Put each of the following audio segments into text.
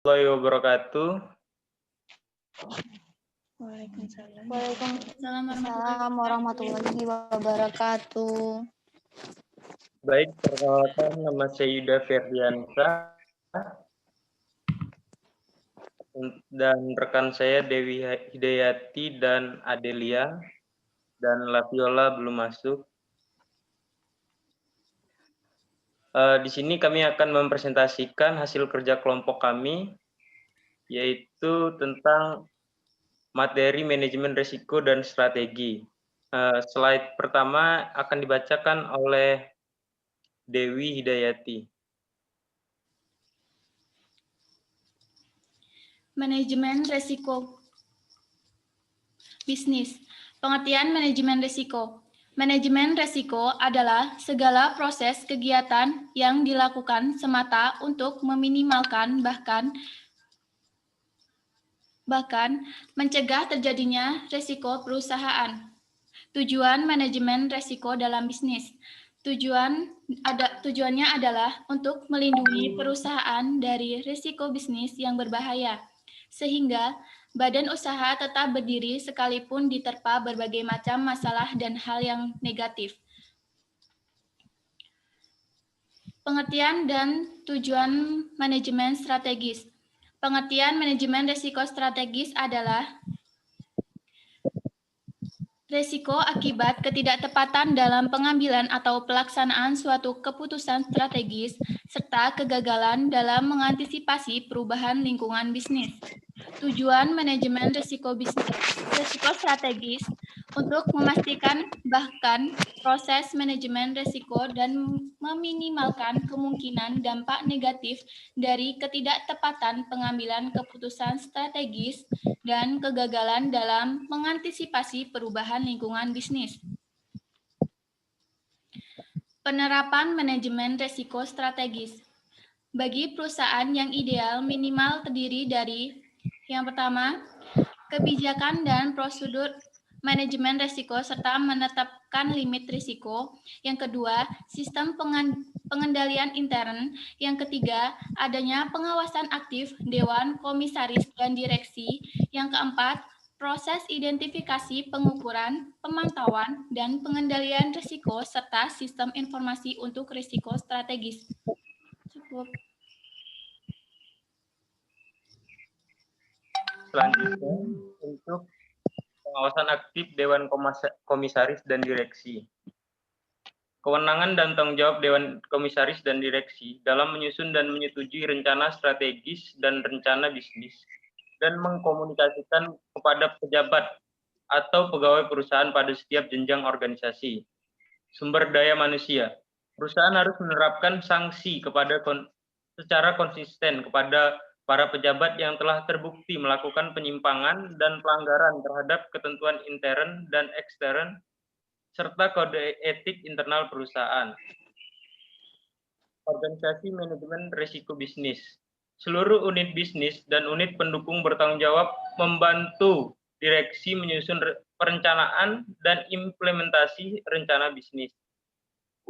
warahmatullahi wabarakatuh. Waalaikumsalam warahmatullahi wabarakatuh. Baik, perkenalkan nama saya Yuda Ferdiansa dan rekan saya Dewi Hidayati dan Adelia, dan Laviola belum masuk. Di sini kami akan mempresentasikan hasil kerja kelompok kami, yaitu tentang materi manajemen risiko dan strategi. Slide pertama akan dibacakan oleh Dewi Hidayati. Manajemen risiko bisnis. Pengertian manajemen risiko. Manajemen risiko adalah segala proses kegiatan yang dilakukan semata untuk meminimalkan bahkan mencegah terjadinya risiko perusahaan. Tujuan manajemen risiko dalam bisnis. Tujuannya adalah untuk melindungi perusahaan dari risiko bisnis yang berbahaya, sehingga badan usaha tetap berdiri sekalipun diterpa berbagai macam masalah dan hal yang negatif. Pengertian dan tujuan manajemen strategis. Pengertian manajemen risiko strategis adalah risiko akibat ketidaktepatan dalam pengambilan atau pelaksanaan suatu keputusan strategis, serta kegagalan dalam mengantisipasi perubahan lingkungan bisnis. Tujuan manajemen risiko strategis untuk memastikan bahkan proses manajemen risiko dan meminimalkan kemungkinan dampak negatif dari ketidaktepatan pengambilan keputusan strategis dan kegagalan dalam mengantisipasi perubahan lingkungan bisnis. Penerapan manajemen risiko strategis. Bagi perusahaan yang ideal minimal terdiri dari yang pertama, kebijakan dan prosedur manajemen risiko serta menetapkan limit risiko. Yang kedua, sistem pengendalian intern. Yang ketiga, adanya pengawasan aktif Dewan Komisaris dan Direksi. Yang keempat, proses identifikasi, pengukuran, pemantauan, dan pengendalian risiko serta sistem informasi untuk risiko strategis. Cukup. Selanjutnya, untuk pengawasan aktif Dewan Komisaris dan Direksi. Kewenangan dan tanggung jawab Dewan Komisaris dan Direksi dalam menyusun dan menyetujui rencana strategis dan rencana bisnis, dan mengkomunikasikan kepada pejabat atau pegawai perusahaan pada setiap jenjang organisasi. Sumber daya manusia. Perusahaan harus menerapkan sanksi secara konsisten kepada para pejabat yang telah terbukti melakukan penyimpangan dan pelanggaran terhadap ketentuan intern dan ekstern, serta kode etik internal perusahaan. Organisasi manajemen risiko bisnis. Seluruh unit bisnis dan unit pendukung bertanggung jawab membantu direksi menyusun perencanaan dan implementasi rencana bisnis.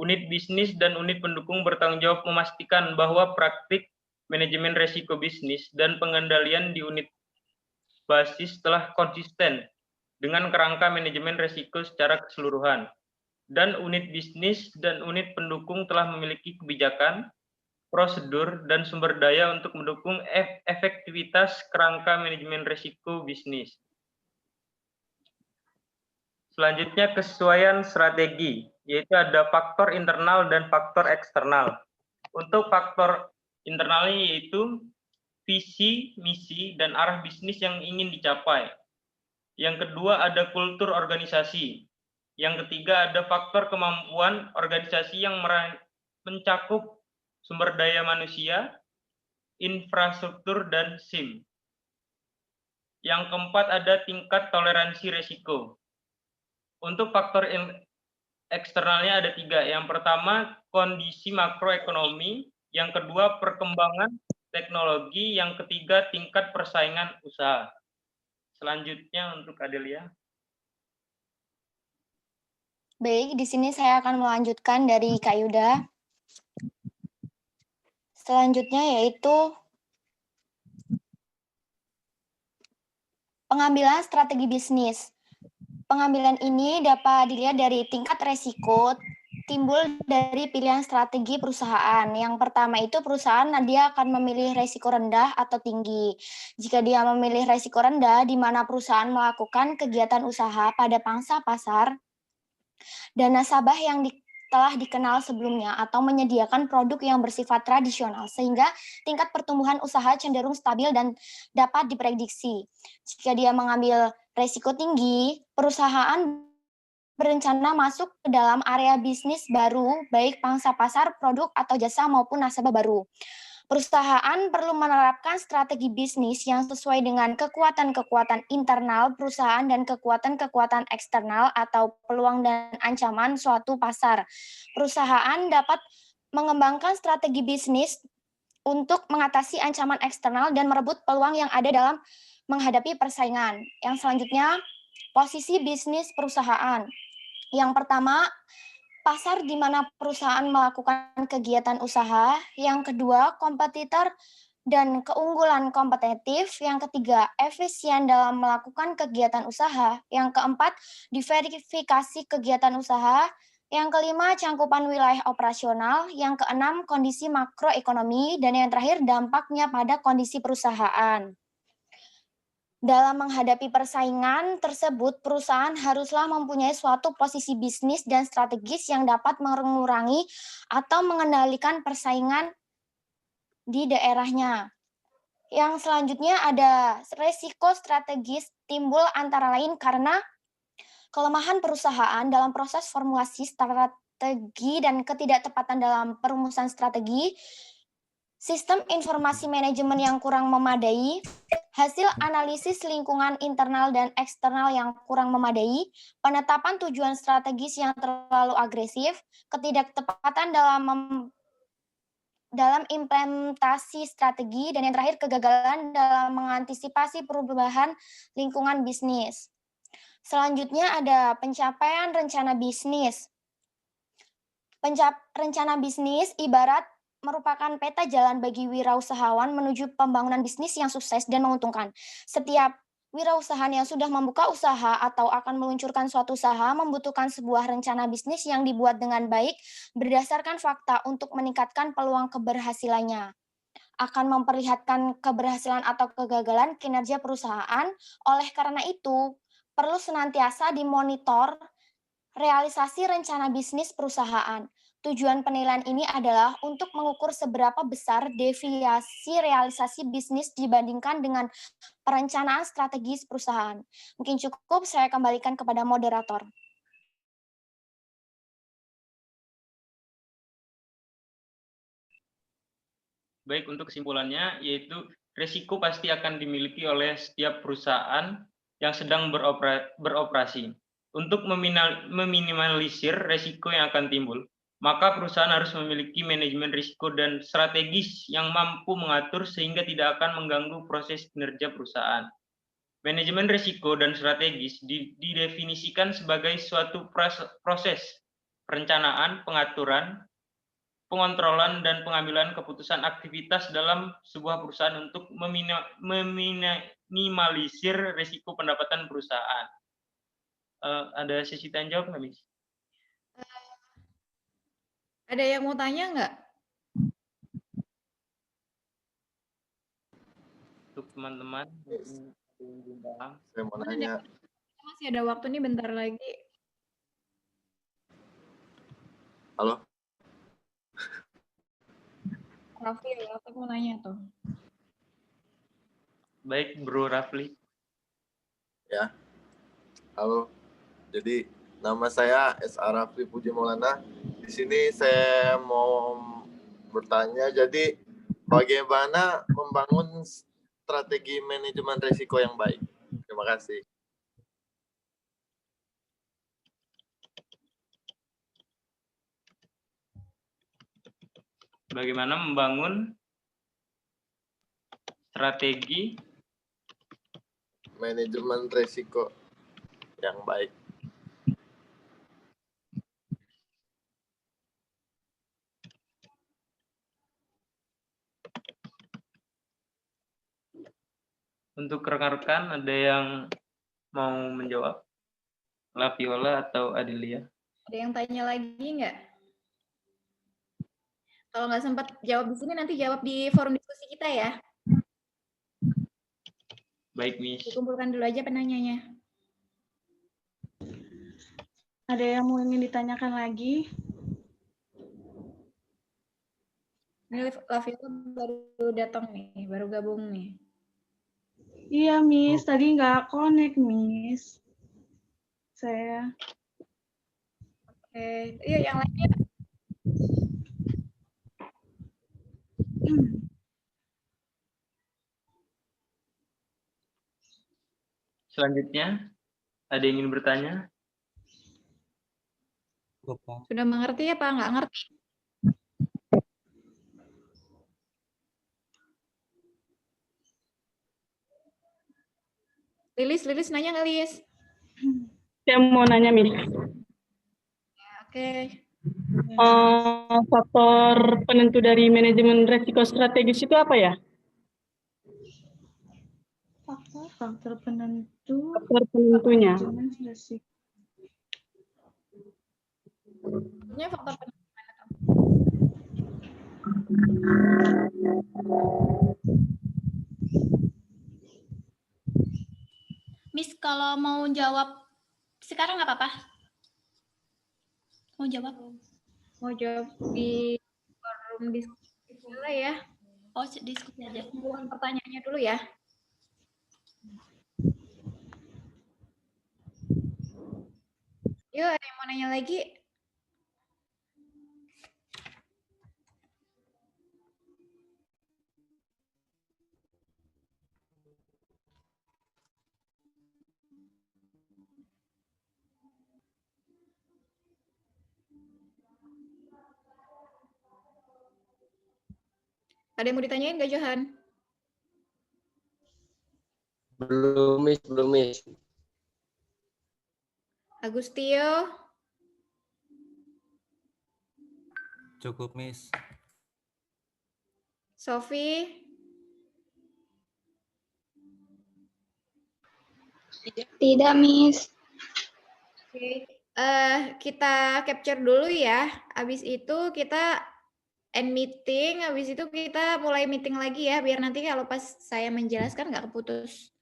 Unit bisnis dan unit pendukung bertanggung jawab memastikan bahwa praktik manajemen risiko bisnis dan pengendalian di unit basis telah konsisten dengan kerangka manajemen risiko secara keseluruhan, dan unit bisnis dan unit pendukung telah memiliki kebijakan, prosedur, dan sumber daya untuk mendukung efektivitas kerangka manajemen risiko bisnis. Selanjutnya, kesesuaian strategi, yaitu ada faktor internal dan faktor eksternal. Untuk faktor internalnya yaitu visi, misi, dan arah bisnis yang ingin dicapai. Yang kedua ada kultur organisasi. Yang ketiga ada faktor kemampuan organisasi yang mencakup sumber daya manusia, infrastruktur, dan SIM. Yang keempat ada tingkat toleransi risiko. Untuk faktor eksternalnya ada 3. Yang pertama kondisi makroekonomi, yang kedua perkembangan teknologi, yang ketiga tingkat persaingan usaha. Selanjutnya untuk Adelia. Baik, di sini saya akan melanjutkan dari Kak Yuda. Selanjutnya yaitu Pengambilan strategi bisnis. Pengambilan ini dapat dilihat dari tingkat resiko timbul dari pilihan strategi perusahaan. Yang pertama itu perusahaan dia akan memilih resiko rendah atau tinggi. Jika dia memilih resiko rendah, di mana perusahaan melakukan kegiatan usaha pada pangsa pasar dan nasabah yang telah dikenal sebelumnya atau menyediakan produk yang bersifat tradisional sehingga tingkat pertumbuhan usaha cenderung stabil dan dapat diprediksi. Jika dia mengambil resiko tinggi, perusahaan berencana masuk ke dalam area bisnis baru, baik pangsa pasar, produk atau jasa maupun nasabah baru. Perusahaan perlu menerapkan strategi bisnis yang sesuai dengan kekuatan-kekuatan internal perusahaan dan kekuatan-kekuatan eksternal atau peluang dan ancaman suatu pasar. Perusahaan dapat mengembangkan strategi bisnis untuk mengatasi ancaman eksternal dan merebut peluang yang ada dalam menghadapi persaingan. Yang selanjutnya, posisi bisnis perusahaan. Yang pertama, pasar di mana perusahaan melakukan kegiatan usaha. Yang kedua, kompetitor dan keunggulan kompetitif. Yang ketiga, efisien dalam melakukan kegiatan usaha. Yang keempat, diverifikasi kegiatan usaha. Yang kelima, cangkupan wilayah operasional. Yang keenam, kondisi makroekonomi. Dan yang terakhir, dampaknya pada kondisi perusahaan. Dalam menghadapi persaingan tersebut, perusahaan haruslah mempunyai suatu posisi bisnis dan strategis yang dapat mengurangi atau mengendalikan persaingan di daerahnya. Yang selanjutnya ada resiko strategis timbul antara lain karena kelemahan perusahaan dalam proses formulasi strategi dan ketidaktepatan dalam perumusan strategi, sistem informasi manajemen yang kurang memadai, hasil analisis lingkungan internal dan eksternal yang kurang memadai, penetapan tujuan strategis yang terlalu agresif, ketidaktepatan dalam implementasi strategi, dan yang terakhir kegagalan dalam mengantisipasi perubahan lingkungan bisnis. Selanjutnya ada pencapaian rencana bisnis. Rencana bisnis ibarat merupakan peta jalan bagi wirausahawan menuju pembangunan bisnis yang sukses dan menguntungkan. Setiap wirausahawan yang sudah membuka usaha atau akan meluncurkan suatu usaha membutuhkan sebuah rencana bisnis yang dibuat dengan baik berdasarkan fakta untuk meningkatkan peluang keberhasilannya. Akan memperlihatkan keberhasilan atau kegagalan kinerja perusahaan. Oleh karena itu, perlu senantiasa dimonitor realisasi rencana bisnis perusahaan. Tujuan penilaian ini adalah untuk mengukur seberapa besar deviasi realisasi bisnis dibandingkan dengan perencanaan strategis perusahaan. Mungkin cukup, saya kembalikan kepada moderator. Baik, untuk kesimpulannya yaitu risiko pasti akan dimiliki oleh setiap perusahaan yang sedang beroperasi. Untuk meminimalisir risiko yang akan timbul, maka perusahaan harus memiliki manajemen risiko dan strategis yang mampu mengatur sehingga tidak akan mengganggu proses kinerja perusahaan. Manajemen risiko dan strategis didefinisikan sebagai suatu proses perencanaan, pengaturan, pengontrolan, dan pengambilan keputusan aktivitas dalam sebuah perusahaan untuk meminimalisir risiko pendapatan perusahaan. Ada sesi tanya jawab nggak, Miss? Ada yang mau tanya nggak? Untuk teman-teman, saya mau nanya. Masih ada waktu nih bentar lagi. Halo? Rafli, aku mau nanya tuh. Baik, Bro Rafli. Ya. Halo. Jadi nama saya S.A. Rafli Puji Maulana. Di sini saya mau bertanya, jadi bagaimana membangun strategi manajemen risiko yang baik? Terima kasih. Bagaimana membangun strategi manajemen risiko yang baik? Untuk rekan-rekan ada yang mau menjawab? Laviola atau Adelia? Ada yang tanya lagi nggak? Kalau nggak sempat jawab di sini, nanti jawab di forum diskusi kita ya. Baik, Miss. Dikumpulkan dulu aja penanyanya. Ada yang mau ingin ditanyakan lagi? Ini Laviola baru datang nih, baru gabung nih. Iya, Miss. Tadi nggak connect, Miss. Saya. Oke, iya yang lainnya. Selanjutnya, ada yang ingin bertanya? Sudah mengerti apa nggak ngerti? Lilis nanya nggak, Lilis? Saya mau nanya, Miss. Oke. Faktor penentu dari manajemen resiko strategis itu apa ya? Faktor penentu. Faktor penentunya. Ini faktor penentu. Miss, kalau mau jawab sekarang nggak apa-apa. Mau jawab? Mau jawab di forum diskusi dulu ya. Oh, diskusi aja. Bukan pertanyaannya dulu ya. Yuk, ada yang mau nanya lagi? Ada yang mau ditanyain nggak, Johan? Belum, Miss. Agustio? Cukup, Miss. Sofi? Tidak, Miss. Oke. Kita capture dulu ya. Habis itu kita end meeting. Habis itu kita mulai meeting lagi ya. Biar nanti kalau pas saya menjelaskan nggak keputus